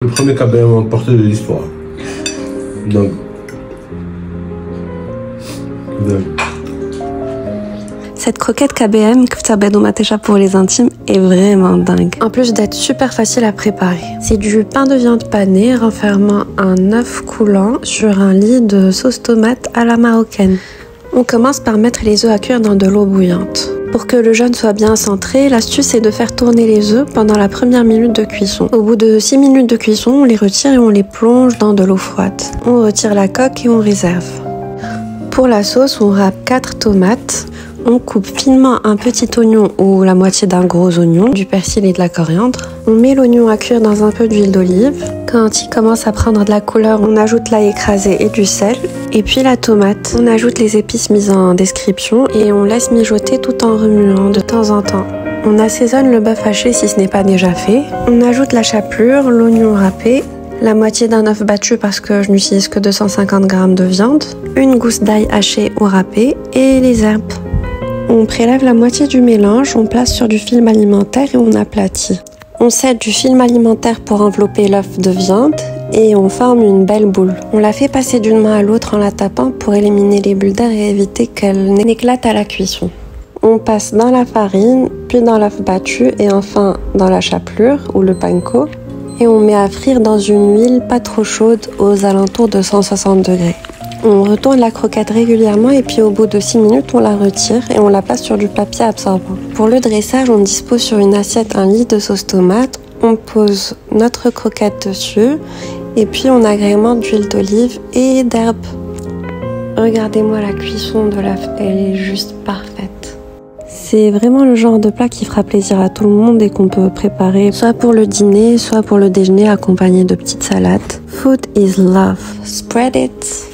Le premier KBM emporté de l'histoire. Donc. Cette croquette KBM, Kfta Bedomatesha pour les intimes, est vraiment dingue. En plus d'être super facile à préparer. C'est du pain de viande pané renfermant un œuf coulant sur un lit de sauce tomate à la marocaine. On commence par mettre les œufs à cuire dans de l'eau bouillante. Pour que le jaune soit bien centré, l'astuce est de faire tourner les œufs pendant la première minute de cuisson. Au bout de 6 minutes de cuisson, on les retire et on les plonge dans de l'eau froide. On retire la coque et on réserve. Pour la sauce, on râpe 4 tomates. On coupe finement un petit oignon ou la moitié d'un gros oignon, du persil et de la coriandre. On met l'oignon à cuire dans un peu d'huile d'olive. Quand il commence à prendre de la couleur, on ajoute l'ail écrasé et du sel. Et puis la tomate. On ajoute les épices mises en description et on laisse mijoter tout en remuant de temps en temps. On assaisonne le bœuf haché si ce n'est pas déjà fait. On ajoute la chapelure, l'oignon râpé, la moitié d'un œuf battu parce que je n'utilise que 250 g de viande, une gousse d'ail haché ou râpé et les herbes. On prélève la moitié du mélange, on place sur du film alimentaire et on aplatit. On cède du film alimentaire pour envelopper l'œuf de viande et on forme une belle boule. On la fait passer d'une main à l'autre en la tapant pour éliminer les bulles d'air et éviter qu'elle n'éclate à la cuisson. On passe dans la farine, puis dans l'œuf battu et enfin dans la chapelure ou le panko. Et on met à frire dans une huile pas trop chaude aux alentours de 160 degrés. On retourne la croquette régulièrement et puis au bout de 6 minutes, on la retire et on la place sur du papier absorbant. Pour le dressage, on dispose sur une assiette un lit de sauce tomate, on pose notre croquette dessus et puis on agrémente d'huile d'olive et d'herbes. Regardez-moi la cuisson de l'œuf, elle est juste parfaite. C'est vraiment le genre de plat qui fera plaisir à tout le monde et qu'on peut préparer soit pour le dîner, soit pour le déjeuner accompagné de petites salades. Food is love. Spread it!